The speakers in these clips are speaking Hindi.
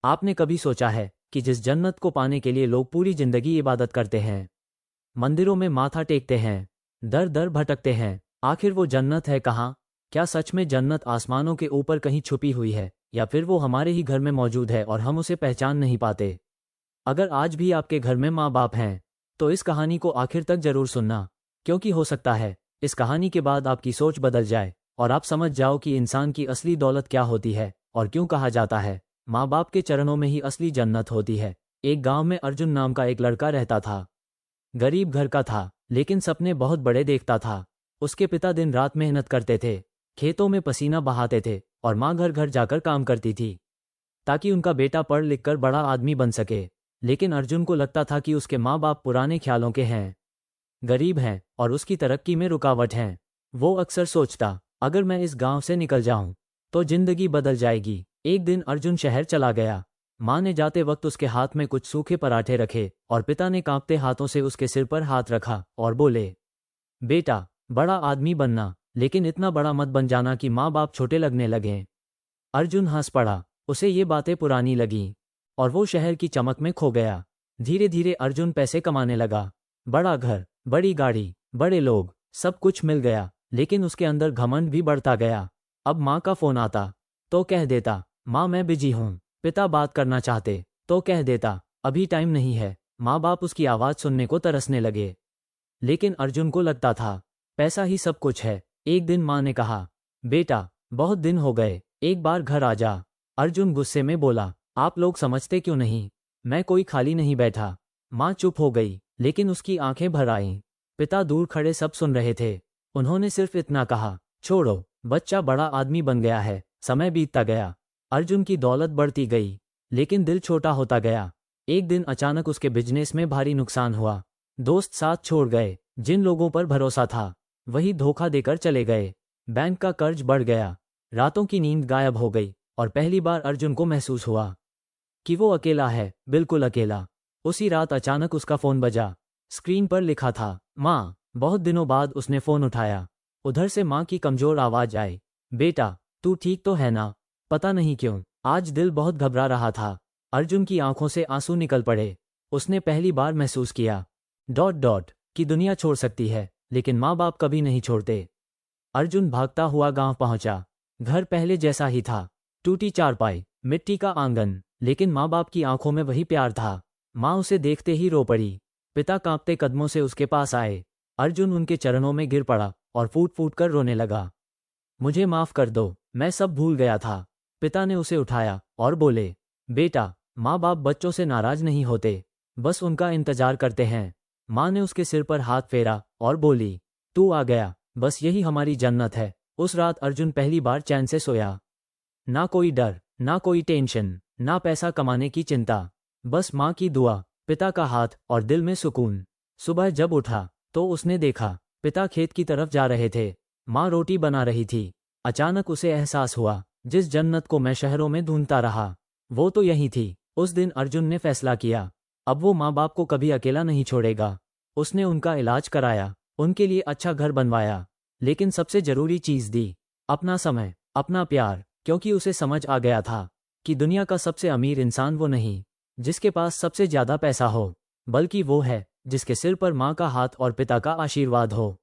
आपने कभी सोचा है कि जिस जन्नत को पाने के लिए लोग पूरी जिंदगी इबादत करते हैं, मंदिरों में माथा टेकते हैं, दर दर भटकते हैं, आखिर वो जन्नत है कहाँ? क्या सच में जन्नत आसमानों के ऊपर कहीं छुपी हुई है, या फिर वो हमारे ही घर में मौजूद है और हम उसे पहचान नहीं पाते? अगर आज भी आपके घर में माँ बाप हैं, तो इस कहानी को आखिर तक जरूर सुनना, क्योंकि हो सकता है इस कहानी के बाद आपकी सोच बदल जाए और आप समझ जाओ कि इंसान की असली दौलत क्या होती है और क्यों कहा जाता है माँ बाप के चरणों में ही असली जन्नत होती है। एक गांव में अर्जुन नाम का एक लड़का रहता था। गरीब घर का था, लेकिन सपने बहुत बड़े देखता था। उसके पिता दिन रात मेहनत करते थे, खेतों में पसीना बहाते थे और माँ घर घर जाकर काम करती थी ताकि उनका बेटा पढ़ लिख कर बड़ा आदमी बन सके। लेकिन अर्जुन को लगता था कि उसके माँ बाप पुराने ख्यालों के हैं, गरीब हैं और उसकी तरक्की में रुकावट हैं। वो अक्सर सोचता, अगर मैं इस गांव से निकल जाऊं तो जिंदगी बदल जाएगी। एक दिन अर्जुन शहर चला गया। माँ ने जाते वक्त उसके हाथ में कुछ सूखे पराठे रखे और पिता ने कांपते हाथों से उसके सिर पर हाथ रखा और बोले, बेटा, बड़ा आदमी बनना, लेकिन इतना बड़ा मत बन जाना कि माँ बाप छोटे लगने लगें। अर्जुन हंस पड़ा, उसे ये बातें पुरानी लगीं और वो शहर की चमक में खो गया। धीरे धीरे अर्जुन पैसे कमाने लगा। बड़ा घर, बड़ी गाड़ी, बड़े लोग, सब कुछ मिल गया, लेकिन उसके अंदर घमंड भी बढ़ता गया। अब माँ का फोन आता तो कह देता, माँ मैं बिजी हूँ। पिता बात करना चाहते तो कह देता, अभी टाइम नहीं है। माँ बाप उसकी आवाज़ सुनने को तरसने लगे, लेकिन अर्जुन को लगता था पैसा ही सब कुछ है। एक दिन माँ ने कहा, बेटा, बहुत दिन हो गए, एक बार घर आ जा। अर्जुन गुस्से में बोला, आप लोग समझते क्यों नहीं? मैं कोई खाली नहीं बैठा। माँ चुप हो गई, लेकिन उसकी आंखें भर आईं। पिता दूर खड़े सब सुन रहे थे। उन्होंने सिर्फ इतना कहा, छोड़ो, बच्चा बड़ा आदमी बन गया है। समय बीतता गया। अर्जुन की दौलत बढ़ती गई, लेकिन दिल छोटा होता गया। एक दिन अचानक उसके बिजनेस में भारी नुकसान हुआ। दोस्त साथ छोड़ गए, जिन लोगों पर भरोसा था वही धोखा देकर चले गए। बैंक का कर्ज बढ़ गया, रातों की नींद गायब हो गई और पहली बार अर्जुन को महसूस हुआ कि वो अकेला है, बिल्कुल अकेला। उसी रात अचानक उसका फोन बजा। स्क्रीन पर लिखा था, माँ। बहुत दिनों बाद उसने फोन उठाया। उधर से माँ की कमजोर आवाज आई, बेटा, तू ठीक तो है ना? पता नहीं क्यों आज दिल बहुत घबरा रहा था। अर्जुन की आंखों से आंसू निकल पड़े। उसने पहली बार महसूस किया कि दुनिया छोड़ सकती है, लेकिन माँ बाप कभी नहीं छोड़ते। अर्जुन भागता हुआ गांव पहुंचा। घर पहले जैसा ही था, टूटी चारपाई, मिट्टी का आंगन, लेकिन माँ बाप की आंखों में वही प्यार था। माँ उसे देखते ही रो पड़ी। पिता कांपते कदमों से उसके पास आए। अर्जुन उनके चरणों में गिर पड़ा और फूट फूट कर रोने लगा, मुझे माफ कर दो, मैं सब भूल गया था। पिता ने उसे उठाया और बोले, बेटा, माँ बाप बच्चों से नाराज नहीं होते, बस उनका इंतजार करते हैं। माँ ने उसके सिर पर हाथ फेरा और बोली, तू आ गया, बस यही हमारी जन्नत है। उस रात अर्जुन पहली बार चैन से सोया। ना कोई डर, ना कोई टेंशन, ना पैसा कमाने की चिंता, बस माँ की दुआ, पिता का हाथ और दिल में सुकून। सुबह जब उठा तो उसने देखा पिता खेत की तरफ जा रहे थे, माँ रोटी बना रही थी। अचानक उसे एहसास हुआ, जिस जन्नत को मैं शहरों में ढूंढता रहा, वो तो यही थी। उस दिन अर्जुन ने फैसला किया, अब वो माँ बाप को कभी अकेला नहीं छोड़ेगा। उसने उनका इलाज कराया, उनके लिए अच्छा घर बनवाया, लेकिन सबसे जरूरी चीज दी, अपना समय, अपना प्यार, क्योंकि उसे समझ आ गया था कि दुनिया का सबसे अमीर इंसान वो नहीं जिसके पास सबसे ज्यादा पैसा हो, बल्कि वो है जिसके सिर पर माँ का हाथ और पिता का आशीर्वाद हो।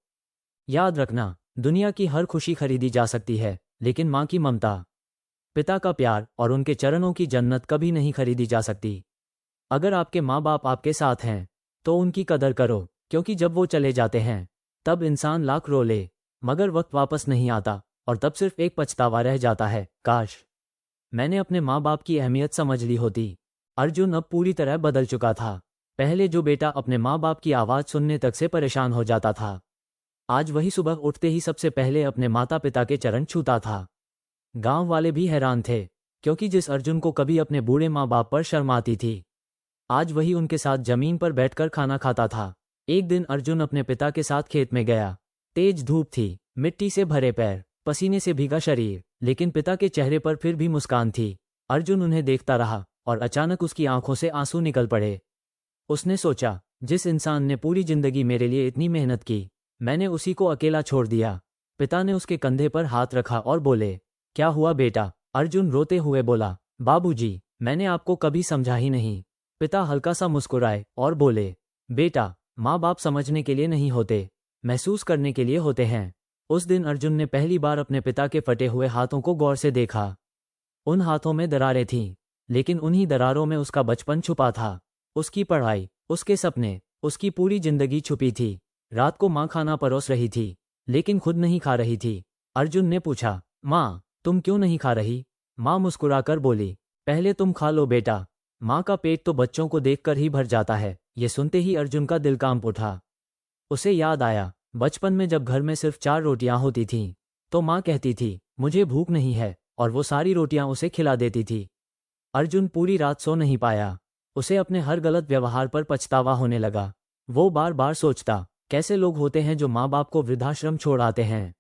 याद रखना, दुनिया की हर खुशी खरीदी जा सकती है, लेकिन माँ की ममता, पिता का प्यार और उनके चरणों की जन्नत कभी नहीं खरीदी जा सकती। अगर आपके माँ बाप आपके साथ हैं तो उनकी कदर करो, क्योंकि जब वो चले जाते हैं तब इंसान लाख रो ले, मगर वक्त वापस नहीं आता और तब सिर्फ एक पछतावा रह जाता है, काश मैंने अपने माँ बाप की अहमियत समझ ली होती। अर्जुन अब पूरी तरह बदल चुका था। पहले जो बेटा अपने माँ बाप की आवाज़ सुनने तक से परेशान हो जाता था, आज वही सुबह उठते ही सबसे पहले अपने माता पिता के चरण छूता था। गांव वाले भी हैरान थे, क्योंकि जिस अर्जुन को कभी अपने बूढ़े माँ बाप पर शर्म आती थी, आज वही उनके साथ जमीन पर बैठकर खाना खाता था। एक दिन अर्जुन अपने पिता के साथ खेत में गया। तेज धूप थी, मिट्टी से भरे पैर, पसीने से भीगा शरीर, लेकिन पिता के चेहरे पर फिर भी मुस्कान थी। अर्जुन उन्हें देखता रहा और अचानक उसकी आंखों से आंसू निकल पड़े। उसने सोचा, जिस इंसान ने पूरी जिंदगी मेरे लिए इतनी मेहनत की, मैंने उसी को अकेला छोड़ दिया। पिता ने उसके कंधे पर हाथ रखा और बोले, क्या हुआ बेटा? अर्जुन रोते हुए बोला, बाबूजी, मैंने आपको कभी समझा ही नहीं। पिता हल्का सा मुस्कुराए और बोले, बेटा, माँ बाप समझने के लिए नहीं होते, महसूस करने के लिए होते हैं। उस दिन अर्जुन ने पहली बार अपने पिता के फटे हुए हाथों को गौर से देखा। उन हाथों में दरारें थीं, लेकिन उन्हीं दरारों में उसका बचपन छुपा था। उसकी पढ़ाई, उसके सपने, उसकी पूरी जिंदगी छुपी थी। रात को माँ खाना परोस रही थी, लेकिन खुद नहीं खा रही थी। अर्जुन ने पूछा, माँ, तुम क्यों नहीं खा रही? माँ मुस्कुराकर बोली, पहले तुम खा लो बेटा, माँ का पेट तो बच्चों को देखकर ही भर जाता है। ये सुनते ही अर्जुन का दिल कांप उठा। उसे याद आया, बचपन में जब घर में सिर्फ 4 रोटियां होती थीं, तो माँ कहती थी, मुझे भूख नहीं है, और वो सारी रोटियां उसे खिला देती थी। अर्जुन पूरी रात सो नहीं पाया। उसे अपने हर गलत व्यवहार पर पछतावा होने लगा। वो बार बार सोचता, कैसे लोग होते हैं जो माँ बाप को वृद्धाश्रम छोड़ आते हैं,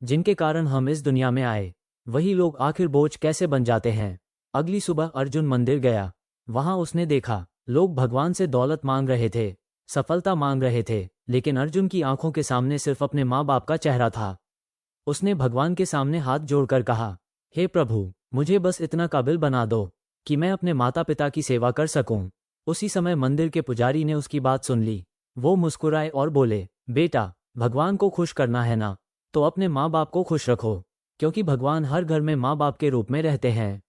जिनके कारण हम इस दुनिया में आए। वही लोग आखिर बोझ कैसे बन जाते हैं। अगली सुबह अर्जुन मंदिर गया। वहां उसने देखा, लोग भगवान से दौलत मांग रहे थे, सफलता मांग रहे थे, लेकिन अर्जुन की आंखों के सामने सिर्फ अपने माँ बाप का चेहरा था। उसने भगवान के सामने हाथ जोड़कर कहा, हे प्रभु, मुझे बस इतना काबिल बना दो कि मैं अपने माता पिता की सेवा कर सकूं। उसी समय मंदिर के पुजारी ने उसकी बात सुन ली। वो मुस्कुराए और बोले, बेटा, भगवान को खुश करना है ना, तो अपने माँ बाप को खुश रखो, क्योंकि भगवान हर घर में माँ बाप के रूप में रहते हैं।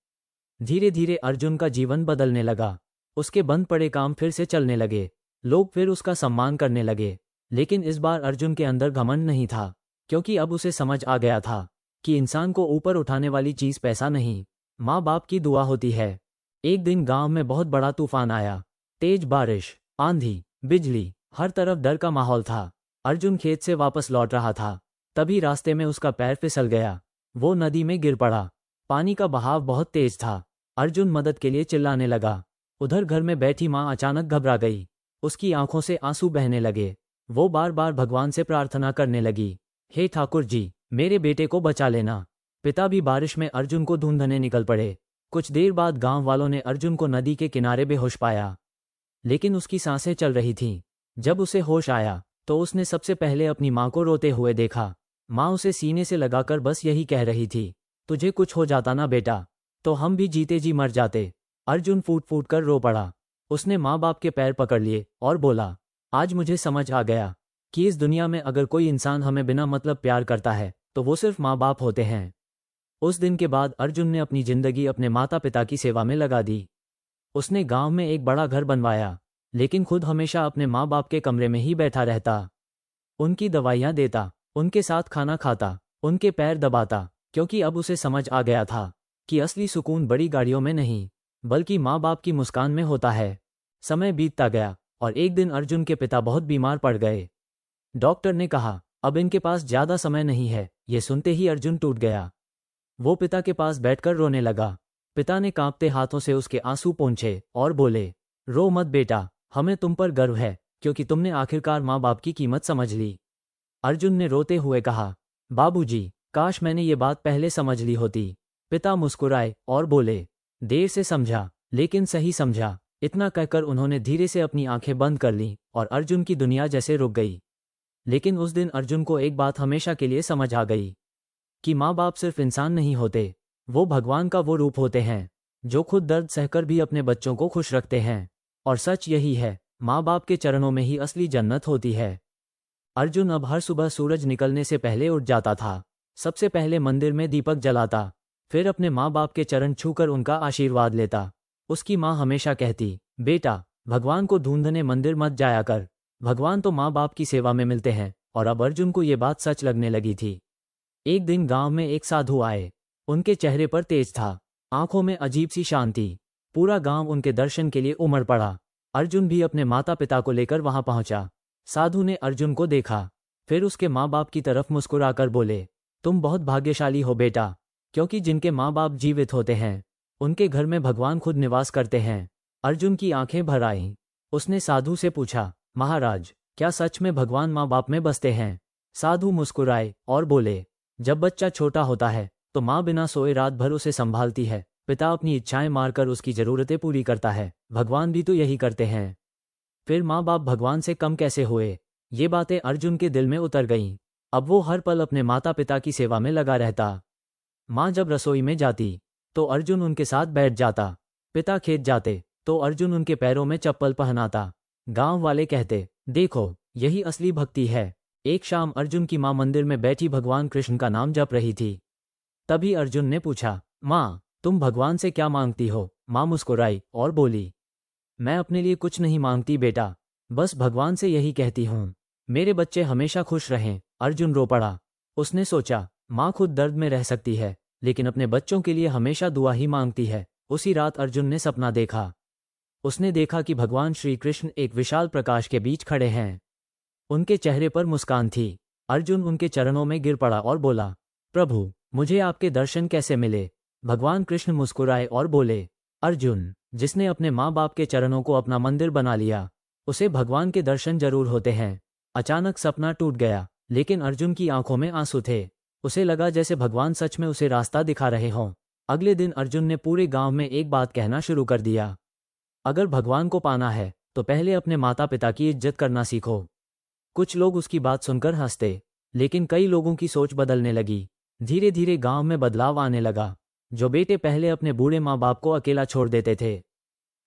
धीरे धीरे अर्जुन का जीवन बदलने लगा। उसके बंद पड़े काम फिर से चलने लगे। लोग फिर उसका सम्मान करने लगे। लेकिन इस बार अर्जुन के अंदर घमंड नहीं था, क्योंकि अब उसे समझ आ गया था कि इंसान को ऊपर उठाने वाली चीज पैसा नहीं, माँ बाप की दुआ होती है। एक दिन गांव में बहुत बड़ा तूफान आया। तेज बारिश, आंधी, बिजली, हर तरफ डर का माहौल था। अर्जुन खेत से वापस लौट रहा था। तभी रास्ते में उसका पैर फिसल गया। वो नदी में गिर पड़ा। पानी का बहाव बहुत तेज था। अर्जुन मदद के लिए चिल्लाने लगा। उधर घर में बैठी माँ अचानक घबरा गई। उसकी आंखों से आंसू बहने लगे। वो बार बार भगवान से प्रार्थना करने लगी, हे ठाकुर जी, मेरे बेटे को बचा लेना। पिता भी बारिश में अर्जुन को ढूंढने निकल पड़े। कुछ देर बाद गांव वालों ने अर्जुन को नदी के किनारे बेहोश पाया, लेकिन उसकी सांसें चल रही थीं। जब उसे होश आया तो उसने सबसे पहले अपनी माँ को रोते हुए देखा। माँ उसे सीने से लगाकर बस यही कह रही थी, तुझे कुछ हो जाता ना बेटा, तो हम भी जीते जी मर जाते। अर्जुन फूट फूट कर रो पड़ा। उसने माँ बाप के पैर पकड़ लिए और बोला, आज मुझे समझ आ गया कि इस दुनिया में अगर कोई इंसान हमें बिना मतलब प्यार करता है तो वो सिर्फ माँ बाप होते हैं। उस दिन के बाद अर्जुन ने अपनी जिंदगी अपने माता पिता की सेवा में लगा दी। उसने गांव में एक बड़ा घर बनवाया, लेकिन खुद हमेशा अपने माँ बाप के कमरे में ही बैठा रहता। उनकी दवाइयाँ देता, उनके साथ खाना खाता, उनके पैर दबाता, क्योंकि अब उसे समझ आ गया था कि असली सुकून बड़ी गाड़ियों में नहीं, बल्कि माँ बाप की मुस्कान में होता है। समय बीतता गया और एक दिन अर्जुन के पिता बहुत बीमार पड़ गए। डॉक्टर ने कहा, अब इनके पास ज्यादा समय नहीं है। ये सुनते ही अर्जुन टूट गया। वो पिता के पास बैठकर रोने लगा। पिता ने कांपते हाथों से उसके आंसू पोंछे और बोले, रो मत बेटा, हमें तुम पर गर्व है, क्योंकि तुमने आखिरकार माँ बाप की कीमत समझ ली। अर्जुन ने रोते हुए कहा, बाबूजी, काश मैंने ये बात पहले समझ ली होती। पिता मुस्कुराए और बोले, देर से समझा, लेकिन सही समझा। इतना कहकर उन्होंने धीरे से अपनी आंखें बंद कर लीं और अर्जुन की दुनिया जैसे रुक गई। लेकिन उस दिन अर्जुन को एक बात हमेशा के लिए समझ आ गई कि माँ बाप सिर्फ इंसान नहीं होते, वो भगवान का वो रूप होते हैं जो खुद दर्द सहकर भी अपने बच्चों को खुश रखते हैं। और सच यही है, माँ बाप के चरणों में ही असली जन्नत होती है। अर्जुन अब हर सुबह सूरज निकलने से पहले उठ जाता था। सबसे पहले मंदिर में दीपक जलाता, फिर अपने माँ बाप के चरण छूकर उनका आशीर्वाद लेता। उसकी माँ हमेशा कहती, बेटा, भगवान को ढूंढने मंदिर मत जाया कर, भगवान तो माँ बाप की सेवा में मिलते हैं। और अब अर्जुन को ये बात सच लगने लगी थी। एक दिन गांव में एक साधु आए। उनके चेहरे पर तेज था, आंखों में अजीब सी शांति। पूरा गांव उनके दर्शन के लिए उमड़ पड़ा। अर्जुन भी अपने माता पिता को लेकर वहां पहुंचा। साधु ने अर्जुन को देखा, फिर उसके माँ बाप की तरफ मुस्कुराकर बोले, तुम बहुत भाग्यशाली हो बेटा, क्योंकि जिनके माँ बाप जीवित होते हैं उनके घर में भगवान खुद निवास करते हैं। अर्जुन की आंखें भर आईं। उसने साधु से पूछा, महाराज, क्या सच में भगवान माँ बाप में बसते हैं? साधु मुस्कुराए और बोले, जब बच्चा छोटा होता है तो माँ बिना सोए रात भर उसे संभालती है, पिता अपनी इच्छाएं मारकर उसकी जरूरतें पूरी करता है, भगवान भी तो यही करते हैं। फिर माँ बाप भगवान से कम कैसे हुए? ये बातें अर्जुन के दिल में उतर गईं। अब वो हर पल अपने माता पिता की सेवा में लगा रहता। माँ जब रसोई में जाती तो अर्जुन उनके साथ बैठ जाता। पिता खेत जाते तो अर्जुन उनके पैरों में चप्पल पहनाता। गांव वाले कहते, देखो यही असली भक्ति है। एक शाम अर्जुन की माँ मंदिर में बैठी भगवान कृष्ण का नाम जप रही थी। तभी अर्जुन ने पूछा, माँ तुम भगवान से क्या मांगती हो? माँ मुस्कुराई और बोली, मैं अपने लिए कुछ नहीं मांगती बेटा, बस भगवान से यही कहती हूँ, मेरे बच्चे हमेशा खुश रहें। अर्जुन रो पड़ा। उसने सोचा, माँ खुद दर्द में रह सकती है लेकिन अपने बच्चों के लिए हमेशा दुआ ही मांगती है। उसी रात अर्जुन ने सपना देखा। उसने देखा कि भगवान श्री कृष्ण एक विशाल प्रकाश के बीच खड़े हैं। उनके चेहरे पर मुस्कान थी। अर्जुन उनके चरणों में गिर पड़ा और बोला, प्रभु मुझे आपके दर्शन कैसे मिले? भगवान कृष्ण मुस्कुराए और बोले, अर्जुन जिसने अपने माँ बाप के चरणों को अपना मंदिर बना लिया उसे भगवान के दर्शन जरूर होते हैं। अचानक सपना टूट गया लेकिन अर्जुन की आंखों में आंसू थे। उसे लगा जैसे भगवान सच में उसे रास्ता दिखा रहे हों। अगले दिन अर्जुन ने पूरे गांव में एक बात कहना शुरू कर दिया, अगर भगवान को पाना है तो पहले अपने माता पिता की इज्जत करना सीखो। कुछ लोग उसकी बात सुनकर हंसते लेकिन कई लोगों की सोच बदलने लगी। धीरे धीरे गांव में बदलाव आने लगा। जो बेटे पहले अपने बूढ़े माँ बाप को अकेला छोड़ देते थे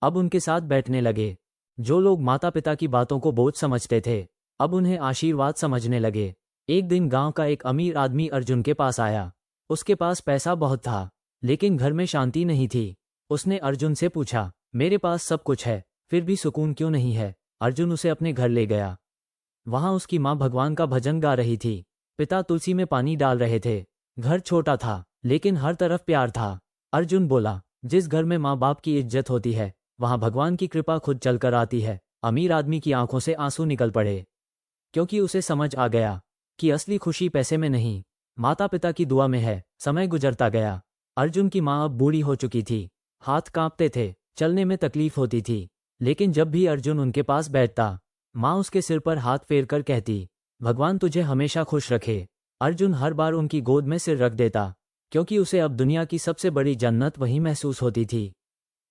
अब उनके साथ बैठने लगे। जो लोग माता पिता की बातों को बोझ समझते थे अब उन्हें आशीर्वाद समझने लगे। एक दिन गांव का एक अमीर आदमी अर्जुन के पास आया। उसके पास पैसा बहुत था लेकिन घर में शांति नहीं थी। उसने अर्जुन से पूछा, मेरे पास सब कुछ है फिर भी सुकून क्यों नहीं है? अर्जुन उसे अपने घर ले गया। वहां उसकी माँ भगवान का भजन गा रही थी। पिता तुलसी में पानी डाल रहे थे। घर छोटा था लेकिन हर तरफ प्यार था। अर्जुन बोला, जिस घर में माँ बाप की इज्जत होती है वहां भगवान की कृपा खुद चलकर आती है। अमीर आदमी की आंखों से आंसू निकल पड़े क्योंकि उसे समझ आ गया कि असली खुशी पैसे में नहीं, माता पिता की दुआ में है। समय गुजरता गया। अर्जुन की माँ अब बूढ़ी हो चुकी थी। हाथ कांपते थे, चलने में तकलीफ होती थी। लेकिन जब भी अर्जुन उनके पास बैठता माँ उसके सिर पर हाथ फेर कर कहती, भगवान तुझे हमेशा खुश रखे। अर्जुन हर बार उनकी गोद में सिर रख देता क्योंकि उसे अब दुनिया की सबसे बड़ी जन्नत वहीं महसूस होती थी।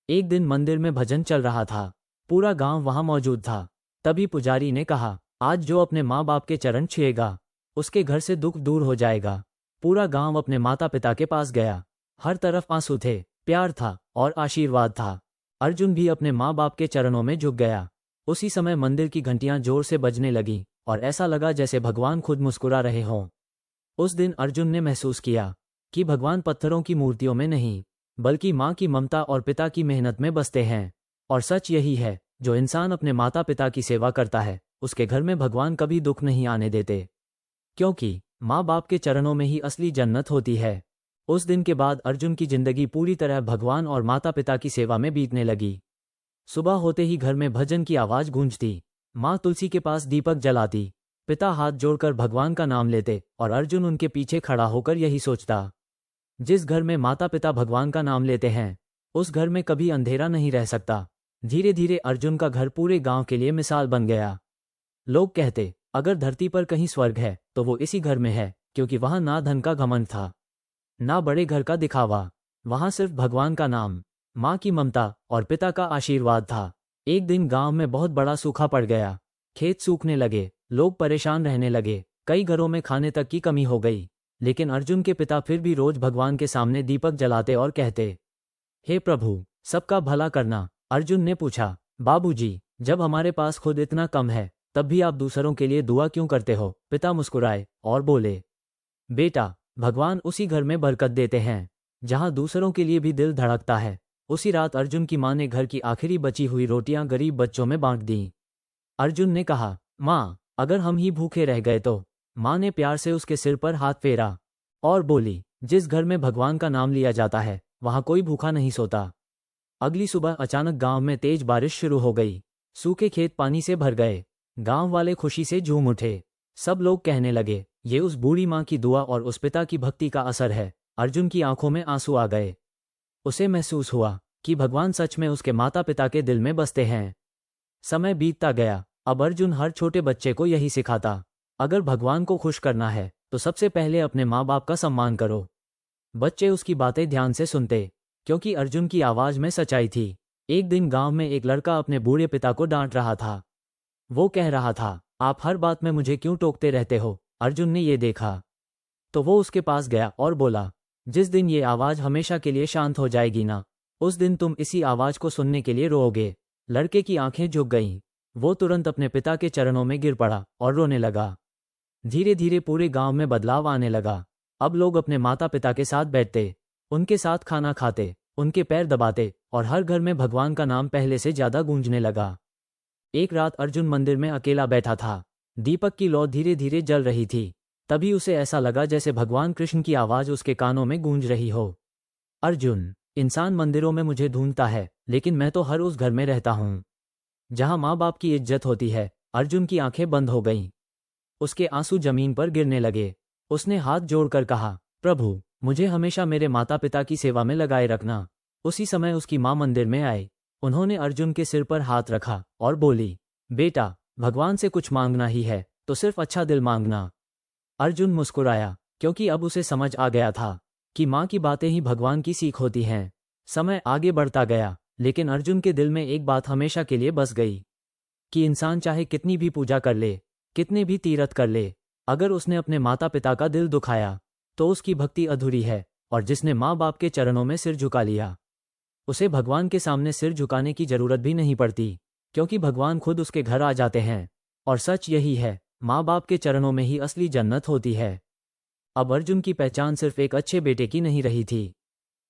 एक दिन मंदिर में भजन चल रहा था। पूरा गांव वहां मौजूद था। तभी पुजारी ने कहा, आज जो अपने माँ बाप के चरण छुएगा उसके घर से दुख दूर हो जाएगा। पूरा गांव अपने माता पिता के पास गया। हर तरफ आंसू थे, प्यार था और आशीर्वाद था। अर्जुन भी अपने माँ बाप के चरणों में झुक गया। उसी समय मंदिर की घंटियां जोर से बजने लगीं और ऐसा लगा जैसे भगवान खुद मुस्कुरा रहे हों। उस दिन अर्जुन ने महसूस किया कि भगवान पत्थरों की मूर्तियों में नहीं बल्कि माँ की ममता और पिता की मेहनत में बसते हैं। और सच यही है, जो इंसान अपने माता पिता की सेवा करता है उसके घर में भगवान कभी दुख नहीं आने देते, क्योंकि माँ बाप के चरणों में ही असली जन्नत होती है। उस दिन के बाद अर्जुन की जिंदगी पूरी तरह भगवान और माता पिता की सेवा में बीतने लगी। सुबह होते ही घर में भजन की आवाज गूंजती। माँ तुलसी के पास दीपक जलाती। पिता हाथ जोड़कर भगवान का नाम लेते और अर्जुन उनके पीछे खड़ा होकर यही सोचता, जिस घर में माता पिता भगवान का नाम लेते हैं उस घर में कभी अंधेरा नहीं रह सकता। धीरे धीरे अर्जुन का घर पूरे गांव के लिए मिसाल बन गया। लोग कहते, अगर धरती पर कहीं स्वर्ग है तो वो इसी घर में है, क्योंकि वहां ना धन का घमंड था ना बड़े घर का दिखावा। वहां सिर्फ भगवान का नाम, माँ की ममता और पिता का आशीर्वाद था। एक दिन गांव में बहुत बड़ा सूखा पड़ गया। खेत सूखने लगे, लोग परेशान रहने लगे। कई घरों में खाने तक की कमी हो गई। लेकिन अर्जुन के पिता फिर भी रोज भगवान के सामने दीपक जलाते और कहते, हे प्रभु सबका भला करना। अर्जुन ने पूछा, बाबूजी जब हमारे पास खुद इतना कम है तब भी आप दूसरों के लिए दुआ क्यों करते हो? पिता मुस्कुराए और बोले, बेटा भगवान उसी घर में बरकत देते हैं जहां दूसरों के लिए भी दिल धड़कता है। उसी रात अर्जुन की मां ने घर की आखिरी बची हुई रोटियां गरीब बच्चों में बांट दी। अर्जुन ने कहा, माँ अगर हम ही भूखे रह गए तो? माँ ने प्यार से उसके सिर पर हाथ फेरा और बोली, जिस घर में भगवान का नाम लिया जाता है वहां कोई भूखा नहीं सोता। अगली सुबह अचानक गांव में तेज बारिश शुरू हो गई। सूखे खेत पानी से भर गए। गांव वाले खुशी से झूम उठे। सब लोग कहने लगे, ये उस बूढ़ी माँ की दुआ और उस पिता की भक्ति का असर है। अर्जुन की आंखों में आंसू आ गए। उसे महसूस हुआ कि भगवान सच में उसके माता पिता के दिल में बसते हैं। समय बीतता गया। अब अर्जुन हर छोटे बच्चे को यही सिखाता, अगर भगवान को खुश करना है तो सबसे पहले अपने माँ बाप का सम्मान करो। बच्चे उसकी बातें ध्यान से सुनते क्योंकि अर्जुन की आवाज में सच्चाई थी। एक दिन गांव में एक लड़का अपने बूढ़े पिता को डांट रहा था। वो कह रहा था, आप हर बात में मुझे क्यों टोकते रहते हो? अर्जुन ने ये देखा तो वो उसके पास गया और बोला, जिस दिन ये आवाज हमेशा के लिए शांत हो जाएगी ना, उस दिन तुम इसी आवाज को सुनने के लिए रोओगे। लड़के की आंखें झुक गईं। वो तुरंत अपने पिता के चरणों में गिर पड़ा और रोने लगा। धीरे धीरे पूरे गांव में बदलाव आने लगा। अब लोग अपने माता पिता के साथ बैठते, उनके साथ खाना खाते, उनके पैर दबाते और हर घर में भगवान का नाम पहले से ज्यादा गूंजने लगा। एक रात अर्जुन मंदिर में अकेला बैठा था। दीपक की लौ धीरे धीरे जल रही थी। तभी उसे ऐसा लगा जैसे भगवान कृष्ण की आवाज उसके कानों में गूंज रही हो। अर्जुन, इंसान मंदिरों में मुझे ढूंढता है, लेकिन मैं तो हर उस घर में रहता हूँ जहां माँ बाप की इज्जत होती है। अर्जुन की आंखें बंद हो गईं। उसके आंसू जमीन पर गिरने लगे। उसने हाथ जोड़कर कहा, प्रभु, मुझे हमेशा मेरे माता पिता की सेवा में लगाए रखना। उसी समय उसकी माँ मंदिर में आई। उन्होंने अर्जुन के सिर पर हाथ रखा और बोली, बेटा, भगवान से कुछ मांगना ही है तो सिर्फ अच्छा दिल मांगना। अर्जुन मुस्कुराया, क्योंकि अब उसे समझ आ गया था कि माँ की बातें ही भगवान की सीख होती हैं। समय आगे बढ़ता गया, लेकिन अर्जुन के दिल में एक बात हमेशा के लिए बस गई कि इंसान चाहे कितनी भी पूजा कर ले, कितने भी तीर्थ कर ले, अगर उसने अपने माता पिता का दिल दुखाया तो उसकी भक्ति अधूरी है। और जिसने माँ बाप के चरणों में सिर झुका लिया, उसे भगवान के सामने सिर झुकाने की जरूरत भी नहीं पड़ती, क्योंकि भगवान खुद उसके घर आ जाते हैं। और सच यही है, माँ बाप के चरणों में ही असली जन्नत होती है। अब अर्जुन की पहचान सिर्फ एक अच्छे बेटे की नहीं रही थी।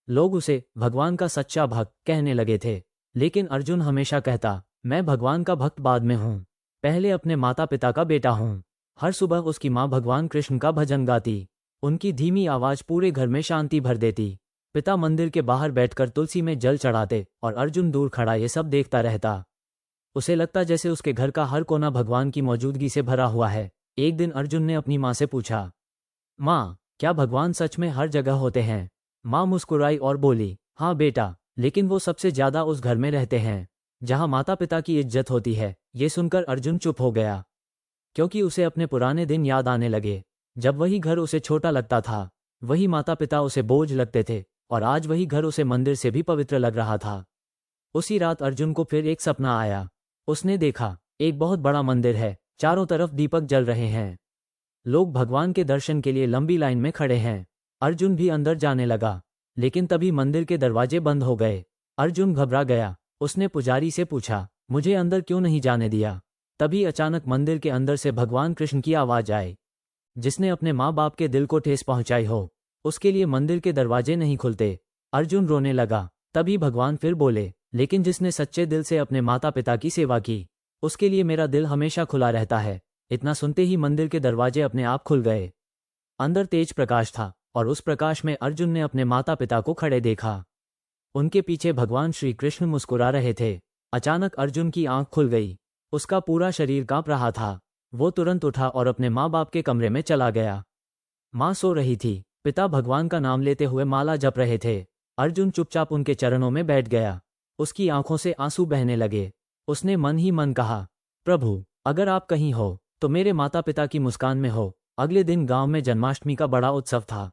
लोग उसे भगवान का सच्चा भक्त कहने लगे थे, लेकिन अर्जुन हमेशा कहता, मैं भगवान का भक्त बाद में हूँ, पहले अपने माता पिता का बेटा हूँ। हर सुबह उसकी माँ भगवान कृष्ण का भजन गाती। उनकी धीमी आवाज पूरे घर में शांति भर देती। पिता मंदिर के बाहर बैठकर तुलसी में जल चढ़ाते और अर्जुन दूर खड़ा ये सब देखता रहता। उसे लगता जैसे उसके घर का हर कोना भगवान की मौजूदगी से भरा हुआ है। एक दिन अर्जुन ने अपनी माँ से पूछा, माँ, क्या भगवान सच में हर जगह होते हैं? माँ मुस्कुराई और बोली, हाँ बेटा, लेकिन वो सबसे ज्यादा उस घर में रहते हैं जहाँ माता पिता की इज्जत होती है। ये सुनकर अर्जुन चुप हो गया, क्योंकि उसे अपने पुराने दिन याद आने लगे, जब वही घर उसे छोटा लगता था, वही माता पिता उसे बोझ लगते थे, और आज वही घर उसे मंदिर से भी पवित्र लग रहा था। उसी रात अर्जुन को फिर एक सपना आया। उसने देखा, एक बहुत बड़ा मंदिर है, चारों तरफ दीपक जल रहे हैं, लोग भगवान के दर्शन के लिए लंबी लाइन में खड़े हैं। अर्जुन भी अंदर जाने लगा, लेकिन तभी मंदिर के दरवाजे बंद हो गए। अर्जुन घबरा गया। उसने पुजारी से पूछा, मुझे अंदर क्यों नहीं जाने दिया? तभी अचानक मंदिर के अंदर से भगवान कृष्ण की आवाज आई, जिसने अपने माँ बाप के दिल को ठेस पहुंचाई हो, उसके लिए मंदिर के दरवाजे नहीं खुलते। अर्जुन रोने लगा। तभी भगवान फिर बोले, लेकिन जिसने सच्चे दिल से अपने माता पिता की सेवा की, उसके लिए मेरा दिल हमेशा खुला रहता है। इतना सुनते ही मंदिर के दरवाजे अपने आप खुल गए। अंदर तेज प्रकाश था, और उस प्रकाश में अर्जुन ने अपने माता पिता को खड़े देखा। उनके पीछे भगवान श्री कृष्ण मुस्कुरा रहे थे। अचानक अर्जुन की आंख खुल गई। उसका पूरा शरीर कांप रहा था। वो तुरंत उठा और अपने माँ बाप के कमरे में चला गया। माँ सो रही थी, पिता भगवान का नाम लेते हुए माला जप रहे थे। अर्जुन चुपचाप उनके चरणों में बैठ गया। उसकी आंखों से आंसू बहने लगे। उसने मन ही मन कहा, प्रभु, अगर आप कहीं हो तो मेरे माता पिता की मुस्कान में हो। अगले दिन गांव में जन्माष्टमी का बड़ा उत्सव था।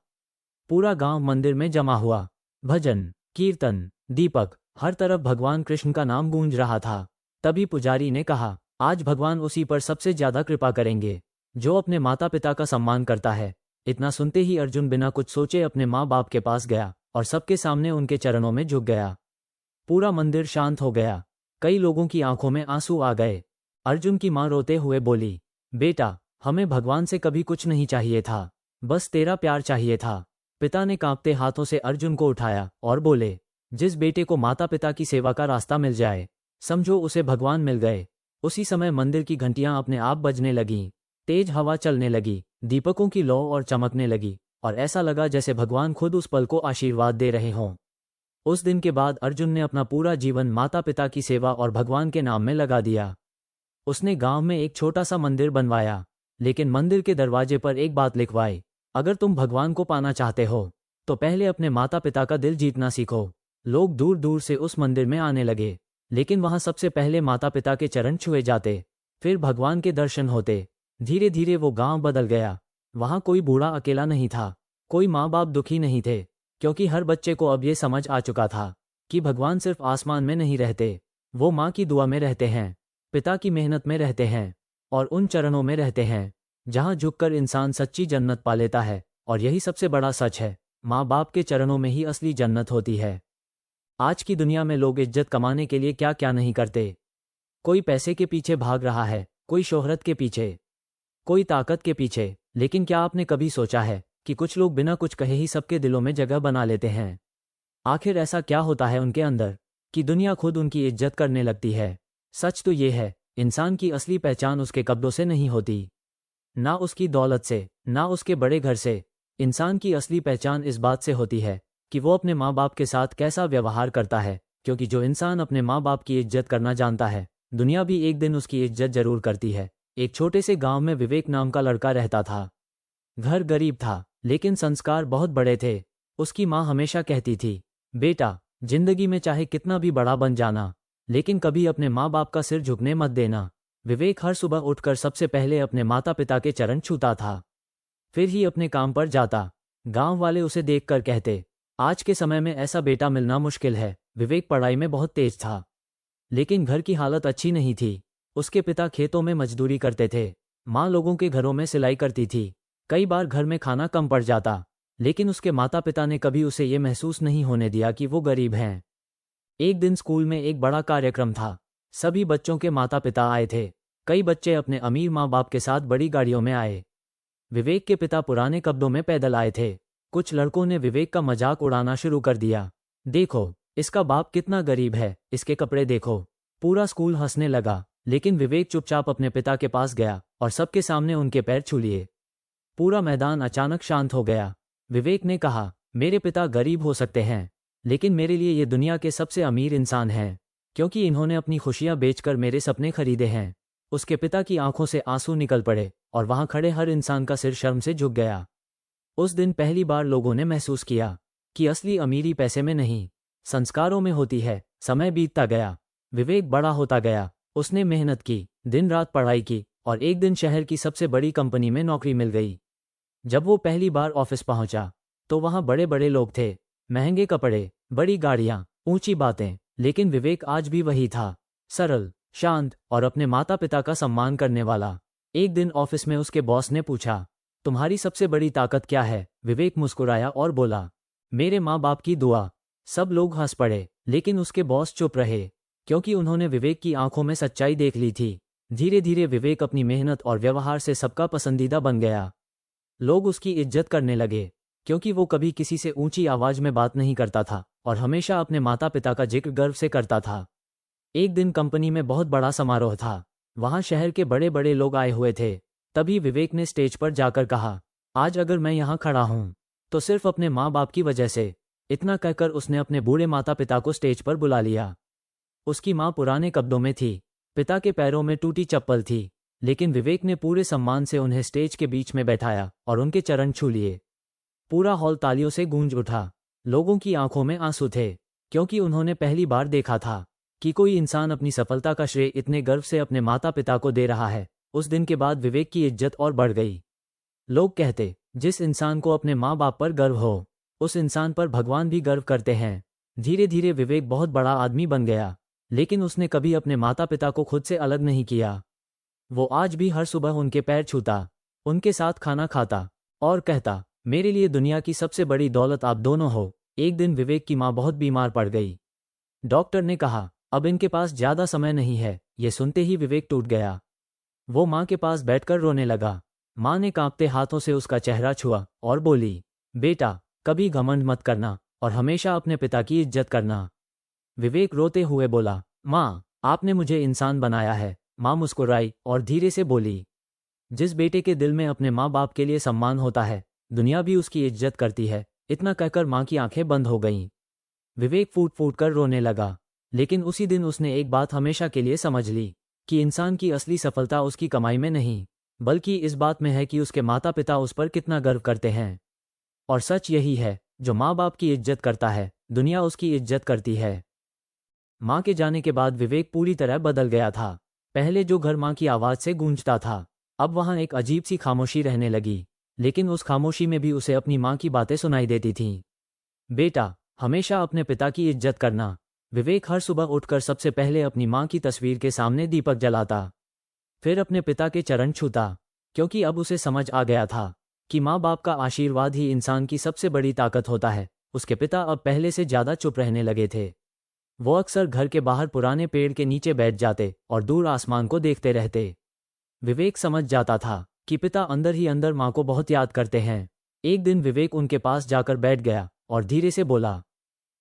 पूरा गांव मंदिर में जमा हुआ। भजन, कीर्तन, दीपक, हर तरफ भगवान कृष्ण का नाम गूंज रहा था। तभी पुजारी ने कहा, आज भगवान उसी पर सबसे ज्यादा कृपा करेंगे जो अपने माता पिता का सम्मान करता है। इतना सुनते ही अर्जुन बिना कुछ सोचे अपने माँ बाप के पास गया और सबके सामने उनके चरणों में झुक गया। पूरा मंदिर शांत हो गया। कई लोगों की आंखों में आंसू आ गए। अर्जुन की माँ रोते हुए बोली, बेटा, हमें भगवान से कभी कुछ नहीं चाहिए था, बस तेरा प्यार चाहिए था। पिता ने कांपते हाथों से अर्जुन को उठाया और बोले, जिस बेटे को माता पिता की सेवा का रास्ता मिल जाए, समझो उसे भगवान मिल गए। उसी समय मंदिर की घंटियां अपने आप बजने लगीं, तेज हवा चलने लगी, दीपकों की लौ और चमकने लगी, और ऐसा लगा जैसे भगवान खुद उस पल को आशीर्वाद दे रहे हों। उस दिन के बाद अर्जुन ने अपना पूरा जीवन माता पिता की सेवा और भगवान के नाम में लगा दिया। उसने गांव में एक छोटा सा मंदिर बनवाया, लेकिन मंदिर के दरवाजे पर एक बात लिखवाई, अगर तुम भगवान को पाना चाहते हो तो पहले अपने माता पिता का दिल जीतना सीखो। लोग दूर दूर से उस मंदिर में आने लगे, लेकिन वहां सबसे पहले माता पिता के चरण छुए जाते, फिर भगवान के दर्शन होते। धीरे धीरे वो गांव बदल गया। वहां कोई बूढ़ा अकेला नहीं था, कोई माँ बाप दुखी नहीं थे, क्योंकि हर बच्चे को अब ये समझ आ चुका था कि भगवान सिर्फ आसमान में नहीं रहते, वो माँ की दुआ में रहते हैं, पिता की मेहनत में रहते हैं, और उन चरणों में रहते हैं जहां झुककर इंसान सच्ची जन्नत पा लेता है। और यही सबसे बड़ा सच है, माँ बाप के चरणों में ही असली जन्नत होती है। आज की दुनिया में लोग इज्जत कमाने के लिए क्या क्या नहीं करते। कोई पैसे के पीछे भाग रहा है, कोई शोहरत के पीछे, कोई ताकत के पीछे। लेकिन क्या आपने कभी सोचा है कि कुछ लोग बिना कुछ कहे ही सबके दिलों में जगह बना लेते हैं? आखिर ऐसा क्या होता है उनके अंदर कि दुनिया खुद उनकी इज्जत करने लगती है? सच तो ये है, इंसान की असली पहचान उसके कब्जों से नहीं होती, ना उसकी दौलत से, ना उसके बड़े घर से। इंसान की असली पहचान इस बात से होती है कि वो अपने माँ बाप के साथ कैसा व्यवहार करता है, क्योंकि जो इंसान अपने माँ बाप की इज्जत करना जानता है, दुनिया भी एक दिन उसकी इज्जत जरूर करती है। एक छोटे से गांव में विवेक नाम का लड़का रहता था। घर गरीब था, लेकिन संस्कार बहुत बड़े थे। उसकी माँ हमेशा कहती थी, बेटा, जिंदगी में चाहे कितना भी बड़ा बन जाना, लेकिन कभी अपने माँ बाप का सिर झुकने मत देना। विवेक हर सुबह उठकर सबसे पहले अपने माता पिता के चरण छूता था, फिर ही अपने काम पर जाता। गांव वाले उसे देखकर कहते, आज के समय में ऐसा बेटा मिलना मुश्किल है। विवेक पढ़ाई में बहुत तेज था, लेकिन घर की हालत अच्छी नहीं थी। उसके पिता खेतों में मजदूरी करते थे, माँ लोगों के घरों में सिलाई करती थी। कई बार घर में खाना कम पड़ जाता, लेकिन उसके माता पिता ने कभी उसे ये महसूस नहीं होने दिया कि वो गरीब हैं। एक दिन स्कूल में एक बड़ा कार्यक्रम था। सभी बच्चों के माता पिता आए थे। कई बच्चे अपने अमीर माँ बाप के साथ बड़ी गाड़ियों में आए। विवेक के पिता पुराने कपड़ों में पैदल आए थे। कुछ लड़कों ने विवेक का मजाक उड़ाना शुरू कर दिया। देखो, इसका बाप कितना गरीब है, इसके कपड़े देखो। पूरा स्कूल हंसने लगा, लेकिन विवेक चुपचाप अपने पिता के पास गया और सबके सामने उनके पैर छू लिए। पूरा मैदान अचानक शांत हो गया। विवेक ने कहा, मेरे पिता गरीब हो सकते हैं, लेकिन मेरे लिए ये दुनिया के सबसे अमीर इंसान हैं, क्योंकि इन्होंने अपनी खुशियां बेचकर मेरे सपने खरीदे हैं। उसके पिता की आंखों से आंसू निकल पड़े और वहां खड़े हर इंसान का सिर शर्म से झुक गया। उस दिन पहली बार लोगों ने महसूस किया कि असली अमीरी पैसे में नहीं, संस्कारों में होती है। समय बीतता गया, विवेक बड़ा होता गया। उसने मेहनत की, दिन रात पढ़ाई की और एक दिन शहर की सबसे बड़ी कंपनी में नौकरी मिल गई। जब वो पहली बार ऑफिस पहुंचा, तो वहां बड़े बड़े लोग थे, महंगे कपड़े, बड़ी गाड़ियां, ऊंची बातें। लेकिन विवेक आज भी वही था, सरल, शांत और अपने माता पिता का सम्मान करने वाला। एक दिन ऑफिस में उसके बॉस ने पूछा, तुम्हारी सबसे बड़ी ताकत क्या है? विवेक मुस्कुराया और बोला, मेरे माँ बाप की दुआ। सब लोग हंस पड़े, लेकिन उसके बॉस चुप रहे, क्योंकि उन्होंने विवेक की आंखों में सच्चाई देख ली थी। धीरे धीरे विवेक अपनी मेहनत और व्यवहार से सबका पसंदीदा बन गया। लोग उसकी इज्जत करने लगे, क्योंकि वो कभी किसी से ऊंची आवाज में बात नहीं करता था और हमेशा अपने माता पिता का जिक्र गर्व से करता था। एक दिन कंपनी में बहुत बड़ा समारोह था। वहां शहर के बड़े बड़े लोग आए हुए थे। तभी विवेक ने स्टेज पर जाकर कहा, आज अगर मैं यहाँ खड़ा हूँ तो सिर्फ अपने माँ बाप की वजह से। इतना कहकर उसने अपने बूढ़े माता पिता को स्टेज पर बुला लिया। उसकी माँ पुराने कपड़ों में थी, पिता के पैरों में टूटी चप्पल थी, लेकिन विवेक ने पूरे सम्मान से उन्हें स्टेज के बीच में बैठाया और उनके चरण छू लिए। पूरा हॉल तालियों से गूंज उठा। लोगों की आंखों में आंसू थे, क्योंकि उन्होंने पहली बार देखा था कि कोई इंसान अपनी सफलता का श्रेय इतने गर्व से अपने माता पिता को दे रहा है। उस दिन के बाद विवेक की इज्जत और बढ़ गई। लोग कहते, जिस इंसान को अपने माँ बाप पर गर्व हो, उस इंसान पर भगवान भी गर्व करते हैं। धीरे धीरे विवेक बहुत बड़ा आदमी बन गया, लेकिन उसने कभी अपने माता पिता को खुद से अलग नहीं किया। वो आज भी हर सुबह उनके पैर छूता, उनके साथ खाना खाता और कहता, मेरे लिए दुनिया की सबसे बड़ी दौलत आप दोनों हो। एक दिन विवेक की माँ बहुत बीमार पड़ गई। डॉक्टर ने कहा, अब इनके पास ज्यादा समय नहीं है। ये सुनते ही विवेक टूट गया। वो माँ के पास बैठकर रोने लगा। माँ ने कांपते हाथों से उसका चेहरा छुआ और बोली, बेटा, कभी घमंड मत करना और हमेशा अपने पिता की इज्जत करना। विवेक रोते हुए बोला, माँ, आपने मुझे इंसान बनाया है। माँ मुस्कुराई और धीरे से बोली, जिस बेटे के दिल में अपने माँ बाप के लिए सम्मान होता है, दुनिया भी उसकी इज्जत करती है। इतना कहकर माँ की आंखें बंद हो गईं। विवेक फूट फूट कर रोने लगा, लेकिन उसी दिन उसने एक बात हमेशा के लिए समझ ली कि इंसान की असली सफलता उसकी कमाई में नहीं, बल्कि इस बात में है कि उसके माता पिता उस पर कितना गर्व करते हैं। और सच यही है, जो माँ बाप की इज्जत करता है, दुनिया उसकी इज्जत करती है। माँ के जाने के बाद विवेक पूरी तरह बदल गया था। पहले जो घर माँ की आवाज से गूंजता था, अब वहां एक अजीब सी खामोशी रहने लगी। लेकिन उस खामोशी में भी उसे अपनी माँ की बातें सुनाई देती थीं। बेटा, हमेशा अपने पिता की इज्जत करना। विवेक हर सुबह उठकर सबसे पहले अपनी माँ की तस्वीर के सामने दीपक जलाता, फिर अपने पिता के चरण छूता, क्योंकि अब उसे समझ आ गया था कि माँ बाप का आशीर्वाद ही इंसान की सबसे बड़ी ताकत होता है। उसके पिता अब पहले से ज्यादा चुप रहने लगे थे। वो अक्सर घर के बाहर पुराने पेड़ के नीचे बैठ जाते और दूर आसमान को देखते रहते। विवेक समझ जाता था कि पिता अंदर ही अंदर माँ को बहुत याद करते हैं। एक दिन विवेक उनके पास जाकर बैठ गया और धीरे से बोला,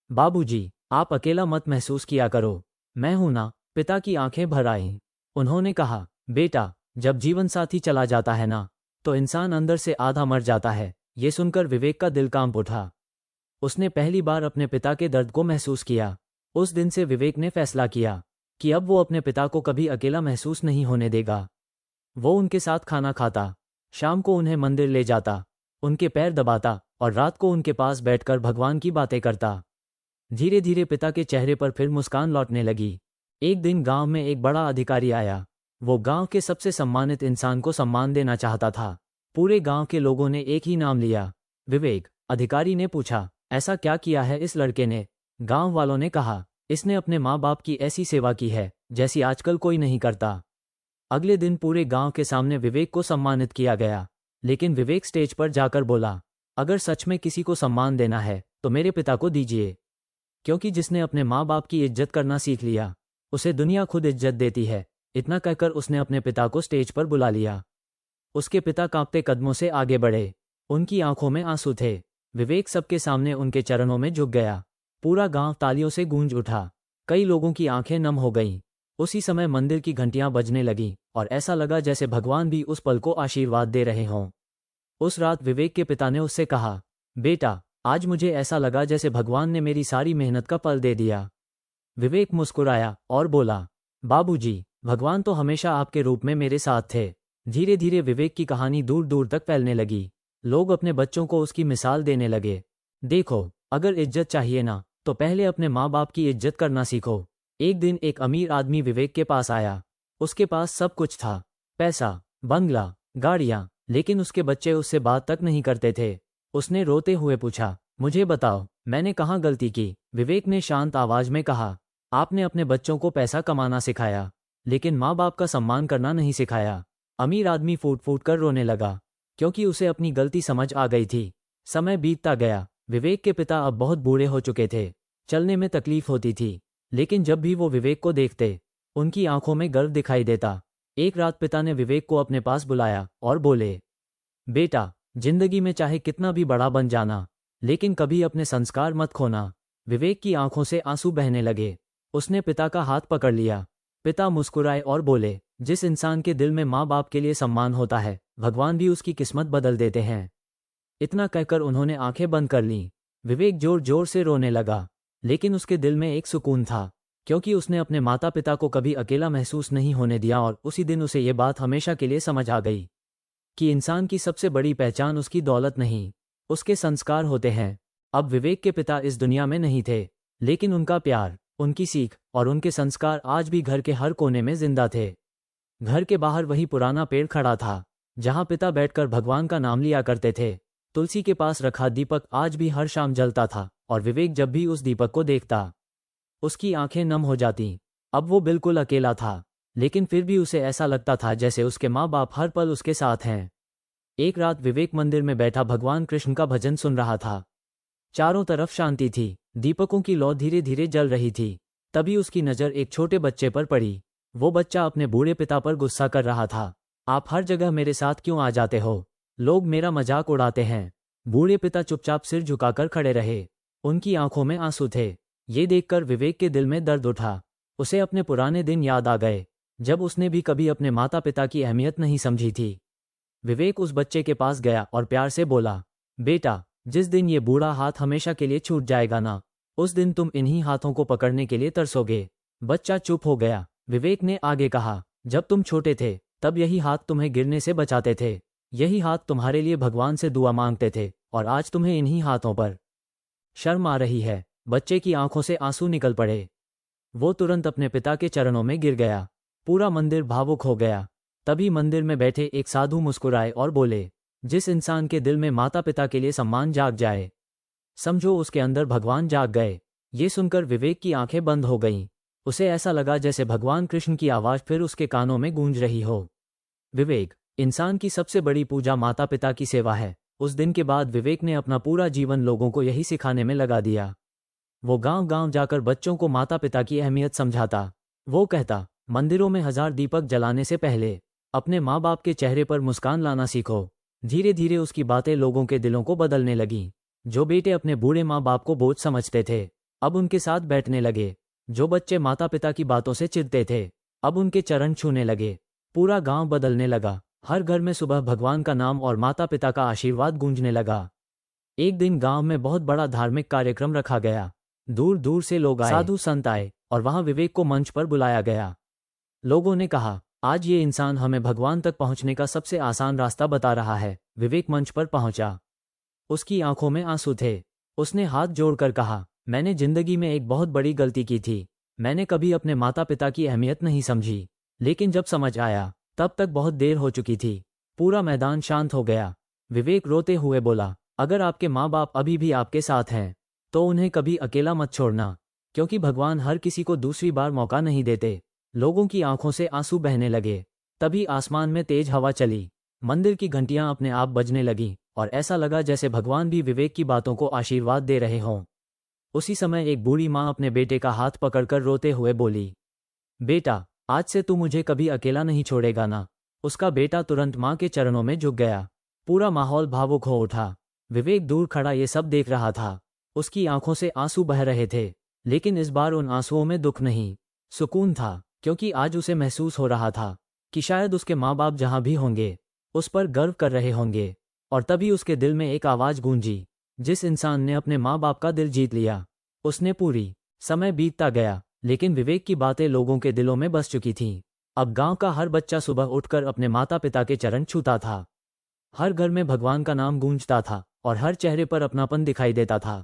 बाबूजी, आप अकेला मत महसूस किया करो, मैं हूं ना। पिता की आंखें भर आईं। उन्होंने कहा, बेटा, जब जीवन साथी चला जाता है ना, तो इंसान अंदर से आधा मर जाता है। ये सुनकर विवेक का दिल कांप उठा। उसने पहली बार अपने पिता के दर्द को महसूस किया। उस दिन से विवेक ने फैसला किया कि अब वो अपने पिता को कभी अकेला महसूस नहीं होने देगा। वो उनके साथ खाना खाता, शाम को उन्हें मंदिर ले जाता, उनके पैर दबाता और रात को उनके पास बैठकर भगवान की बातें करता। धीरे धीरे पिता के चेहरे पर फिर मुस्कान लौटने लगी। एक दिन गांव में एक बड़ा अधिकारी आया। वो गांव के सबसे सम्मानित इंसान को सम्मान देना चाहता था। पूरे गांव के लोगों ने एक ही नाम लिया, विवेक। अधिकारी ने पूछा, ऐसा क्या किया है इस लड़के ने? गांव वालों ने कहा, इसने अपने माँ बाप की ऐसी सेवा की है जैसी आजकल कोई नहीं करता। अगले दिन पूरे गांव के सामने विवेक को सम्मानित किया गया। लेकिन विवेक स्टेज पर जाकर बोला, अगर सच में किसी को सम्मान देना है तो मेरे पिता को दीजिए, क्योंकि जिसने अपने माँ बाप की इज्जत करना सीख लिया उसे दुनिया खुद इज्जत देती है। इतना कहकर उसने अपने पिता को स्टेज पर बुला लिया। उसके पिता कांपते कदमों से आगे बढ़े। उनकी आंखों में आंसू थे। विवेक सबके सामने उनके चरणों में झुक गया। पूरा गांव तालियों से गूंज उठा। कई लोगों की आंखें नम हो गईं। उसी समय मंदिर की घंटियां बजने लगीं और ऐसा लगा जैसे भगवान भी उस पल को आशीर्वाद दे रहे हों। उस रात विवेक के पिता ने उससे कहा, बेटा, आज मुझे ऐसा लगा जैसे भगवान ने मेरी सारी मेहनत का फल दे दिया। विवेक मुस्कुराया और बोला, बाबूजी, भगवान तो हमेशा आपके रूप में मेरे साथ थे। धीरे धीरे विवेक की कहानी दूर दूर तक फैलने लगी। लोग अपने बच्चों को उसकी मिसाल देने लगे। देखो, अगर इज्जत चाहिए ना, तो पहले अपने माँ बाप की इज्जत करना सीखो। एक दिन एक अमीर आदमी विवेक के पास आया। उसके पास सब कुछ था, पैसा, बंगला, गाड़ियाँ, लेकिन उसके बच्चे उससे बात तक नहीं करते थे। उसने रोते हुए पूछा, मुझे बताओ, मैंने कहाँ गलती की? विवेक ने शांत आवाज में कहा, आपने अपने बच्चों को पैसा कमाना सिखाया, लेकिन माँ बाप का सम्मान करना नहीं सिखाया। अमीर आदमी फूट फूट कर रोने लगा, क्योंकि उसे अपनी गलती समझ आ गई थी। समय बीतता गया। विवेक के पिता अब बहुत बूढ़े हो चुके थे। चलने में तकलीफ होती थी, लेकिन जब भी वो विवेक को देखते, उनकी आंखों में गर्व दिखाई देता। एक रात पिता ने विवेक को अपने पास बुलाया और बोले, बेटा, जिंदगी में चाहे कितना भी बड़ा बन जाना, लेकिन कभी अपने संस्कार मत खोना। विवेक की आंखों से आंसू बहने लगे। उसने पिता का हाथ पकड़ लिया। पिता मुस्कुराए और बोले, जिस इंसान के दिल में माँ बाप के लिए सम्मान होता है, भगवान भी उसकी किस्मत बदल देते हैं। इतना कहकर उन्होंने आंखें बंद कर लीं। विवेक जोर जोर से रोने लगा, लेकिन उसके दिल में एक सुकून था, क्योंकि उसने अपने माता पिता को कभी अकेला महसूस नहीं होने दिया। और उसी दिन उसे ये बात हमेशा के लिए समझ आ गई कि इंसान की सबसे बड़ी पहचान उसकी दौलत नहीं, उसके संस्कार होते हैं। अब विवेक के पिता इस दुनिया में नहीं थे, लेकिन उनका प्यार, उनकी सीख और उनके संस्कार आज भी घर के हर कोने में जिंदा थे। घर के बाहर वही पुराना पेड़ खड़ा था, जहां पिता बैठकर भगवान का नाम लिया करते थे। तुलसी के पास रखा दीपक आज भी हर शाम जलता था, और विवेक जब भी उस दीपक को देखता, उसकी आंखें नम हो जातीं। अब वो बिल्कुल अकेला था, लेकिन फिर भी उसे ऐसा लगता था जैसे उसके माँ बाप हर पल उसके साथ हैं। एक रात विवेक मंदिर में बैठा भगवान कृष्ण का भजन सुन रहा था। चारों तरफ शांति थी, दीपकों की लौ धीरे धीरे जल रही थी। तभी उसकी नज़र एक छोटे बच्चे पर पड़ी। वो बच्चा अपने बूढ़े पिता पर गुस्सा कर रहा था। आप हर जगह मेरे साथ क्यों आ जाते हो? लोग मेरा मजाक उड़ाते हैं। बूढ़े पिता चुपचाप सिर झुकाकर खड़े रहे। उनकी आंखों में आंसू थे। ये देखकर विवेक के दिल में दर्द उठा। उसे अपने पुराने दिन याद आ गए, जब उसने भी कभी अपने माता पिता की अहमियत नहीं समझी थी। विवेक उस बच्चे के पास गया और प्यार से बोला, बेटा, जिस दिन ये बूढ़ा हाथ हमेशा के लिए छूट जाएगा ना, उस दिन तुम इन्हीं हाथों को पकड़ने के लिए तरसोगे। बच्चा चुप हो गया। विवेक ने आगे कहा, जब तुम छोटे थे तब यही हाथ तुम्हें गिरने से बचाते थे। यही हाथ तुम्हारे लिए भगवान से दुआ मांगते थे, और आज तुम्हें इन्हीं हाथों पर शर्म आ रही है। बच्चे की आंखों से आंसू निकल पड़े। वो तुरंत अपने पिता के चरणों में गिर गया। पूरा मंदिर भावुक हो गया। तभी मंदिर में बैठे एक साधु मुस्कुराए और बोले, जिस इंसान के दिल में माता पिता के लिए सम्मान जाग जाए, समझो उसके अंदर भगवान जाग गए। ये सुनकर विवेक की आंखें बंद हो गईं। उसे ऐसा लगा जैसे भगवान कृष्ण की आवाज फिर उसके कानों में गूंज रही हो। विवेक, इंसान की सबसे बड़ी पूजा माता पिता की सेवा है। उस दिन के बाद विवेक ने अपना पूरा जीवन लोगों को यही सिखाने में लगा दिया। वो गांव गांव जाकर बच्चों को माता पिता की अहमियत समझाता। वो कहता, मंदिरों में 1000 दीपक जलाने से पहले अपने माँ बाप के चेहरे पर मुस्कान लाना सीखो। धीरे धीरे उसकी बातें लोगों के दिलों को बदलने लगीं। जो बेटे अपने बूढ़े माँ बाप को बोझ समझते थे, अब उनके साथ बैठने लगे। जो बच्चे माता पिता की बातों से चिढ़ते थे, अब उनके चरण छूने लगे। पूरा गांव बदलने लगा। हर घर में सुबह भगवान का नाम और माता पिता का आशीर्वाद गूंजने लगा। एक दिन गांव में बहुत बड़ा धार्मिक कार्यक्रम रखा गया। दूर दूर से लोग आए, साधु संत आए और वहां विवेक को मंच पर बुलाया गया। लोगों ने कहा, आज ये इंसान हमें भगवान तक पहुंचने का सबसे आसान रास्ता बता रहा है। विवेक मंच पर पहुंचा। उसकी आंखों में आंसू थे। उसने हाथ जोड़कर कहा, मैंने जिंदगी में एक बहुत बड़ी गलती की थी। मैंने कभी अपने माता पिता की अहमियत नहीं समझी, लेकिन जब समझ आया तब तक बहुत देर हो चुकी थी। पूरा मैदान शांत हो गया। विवेक रोते हुए बोला, अगर आपके माँ बाप अभी भी आपके साथ हैं तो उन्हें कभी अकेला मत छोड़ना, क्योंकि भगवान हर किसी को दूसरी बार मौका नहीं देते। लोगों की आंखों से आंसू बहने लगे। तभी आसमान में तेज हवा चली। मंदिर की घंटियां अपने आप बजने लगीं और ऐसा लगा जैसे भगवान भी विवेक की बातों को आशीर्वाद दे रहे हों। उसी समय एक बूढ़ी माँ अपने बेटे का हाथ पकड़कर रोते हुए बोली, बेटा, आज से तू मुझे कभी अकेला नहीं छोड़ेगा ना। उसका बेटा तुरंत माँ के चरणों में झुक गया। पूरा माहौल भावुक हो उठा। विवेक दूर खड़ा ये सब देख रहा था। उसकी आंखों से आंसू बह रहे थे, लेकिन इस बार उन आंसुओं में दुख नहीं, सुकून था, क्योंकि आज उसे महसूस हो रहा था कि शायद उसके माँ बाप जहां भी होंगे उस पर गर्व कर रहे होंगे। और तभी उसके दिल में एक आवाज गूंजी, जिस इंसान ने अपने माँ बाप का दिल जीत लिया उसने पूरी। समय बीतता गया, लेकिन विवेक की बातें लोगों के दिलों में बस चुकी थीं। अब गांव का हर बच्चा सुबह उठकर अपने माता पिता के चरण छूता था। हर घर में भगवान का नाम गूंजता था और हर चेहरे पर अपनापन दिखाई देता था।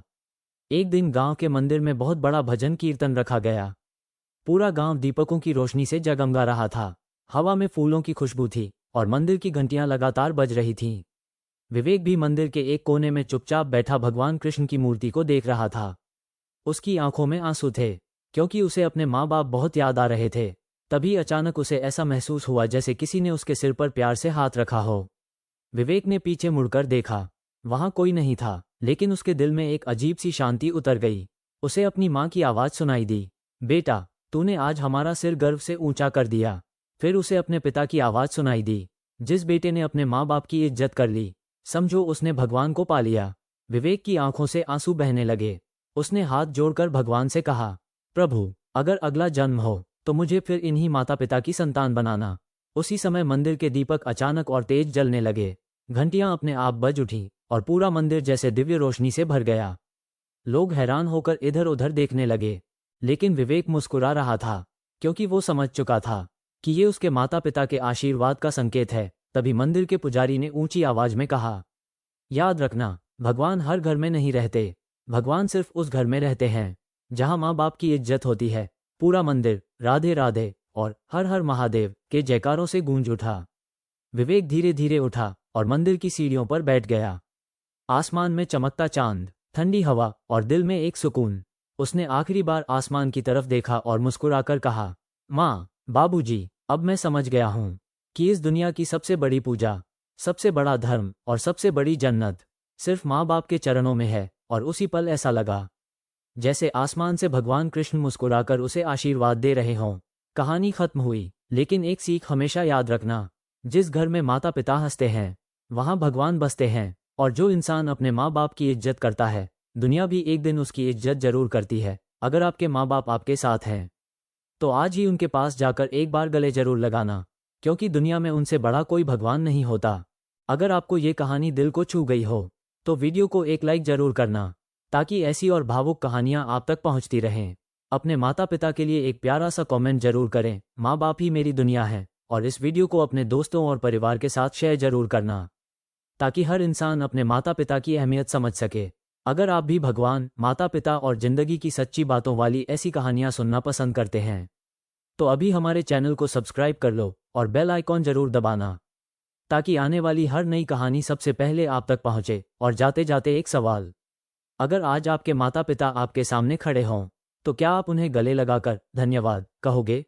एक दिन गांव के मंदिर में बहुत बड़ा भजन कीर्तन रखा गया। पूरा गांव दीपकों की रोशनी से जगमगा रहा था। हवा में फूलों की खुशबू थी और मंदिर की घंटियां लगातार बज रही थीं। विवेक भी मंदिर के एक कोने में चुपचाप बैठा भगवान कृष्ण की मूर्ति को देख रहा था। उसकी आंखों में आंसू थे, क्योंकि उसे अपने माँ बाप बहुत याद आ रहे थे। तभी अचानक उसे ऐसा महसूस हुआ जैसे किसी ने उसके सिर पर प्यार से हाथ रखा हो। विवेक ने पीछे मुड़कर देखा। वहां कोई नहीं था, लेकिन उसके दिल में एक अजीब सी शांति उतर गई। उसे अपनी माँ की आवाज सुनाई दी, बेटा, तूने आज हमारा सिर गर्व से ऊंचा कर दिया। फिर उसे अपने पिता की आवाज सुनाई दी, जिस बेटे ने अपने माँ बाप की इज्जत कर ली, समझो उसने भगवान को पा लिया। विवेक की आंखों से आंसू बहने लगे। उसने हाथ जोड़कर भगवान से कहा, प्रभु, अगर अगला जन्म हो तो मुझे फिर इन्हीं माता पिता की संतान बनाना। उसी समय मंदिर के दीपक अचानक और तेज जलने लगे। घंटियां अपने आप बज उठीं और पूरा मंदिर जैसे दिव्य रोशनी से भर गया। लोग हैरान होकर इधर उधर देखने लगे, लेकिन विवेक मुस्कुरा रहा था, क्योंकि वो समझ चुका था कि ये उसके माता पिता के आशीर्वाद का संकेत है। तभी मंदिर के पुजारी ने ऊंची आवाज में कहा, याद रखना, भगवान हर घर में नहीं रहते। भगवान सिर्फ उस घर में रहते हैं जहां माँ बाप की इज्जत होती है। पूरा मंदिर राधे राधे और हर हर महादेव के जयकारों से गूंज उठा। विवेक धीरे धीरे उठा और मंदिर की सीढ़ियों पर बैठ गया। आसमान में चमकता चांद, ठंडी हवा और दिल में एक सुकून। उसने आखिरी बार आसमान की तरफ देखा और मुस्कुराकर कहा, माँ, बाबूजी, अब मैं समझ गया हूँ कि इस दुनिया की सबसे बड़ी पूजा, सबसे बड़ा धर्म और सबसे बड़ी जन्नत सिर्फ माँ बाप के चरणों में है। और उसी पल ऐसा लगा जैसे आसमान से भगवान कृष्ण मुस्कुराकर उसे आशीर्वाद दे रहे हों। कहानी खत्म हुई, लेकिन एक सीख हमेशा याद रखना, जिस घर में माता पिता हंसते हैं वहां भगवान बसते हैं। और जो इंसान अपने माँ बाप की इज्जत करता है, दुनिया भी एक दिन उसकी इज्जत जरूर करती है। अगर आपके माँ बाप आपके साथ हैं तो आज ही उनके पास जाकर एक बार गले जरूर लगाना, क्योंकि दुनिया में उनसे बड़ा कोई भगवान नहीं होता। अगर आपको ये कहानी दिल को छू गई हो तो वीडियो को एक लाइक जरूर करना, ताकि ऐसी और भावुक कहानियां आप तक पहुंचती रहें। अपने माता पिता के लिए एक प्यारा सा कमेंट जरूर करें, माँ बाप ही मेरी दुनिया है। और इस वीडियो को अपने दोस्तों और परिवार के साथ शेयर जरूर करना, ताकि हर इंसान अपने माता पिता की अहमियत समझ सके। अगर आप भी भगवान, माता पिता और जिंदगी की सच्ची बातों वाली ऐसी कहानियां सुनना पसंद करते हैं तो अभी हमारे चैनल को सब्सक्राइब कर लो और बेल आइकॉन जरूर दबाना, ताकि आने वाली हर नई कहानी सबसे पहले आप तक पहुंचे। और जाते जाते एक सवाल, अगर आज आपके माता पिता आपके सामने खड़े हों तो क्या आप उन्हें गले लगाकर धन्यवाद कहोगे?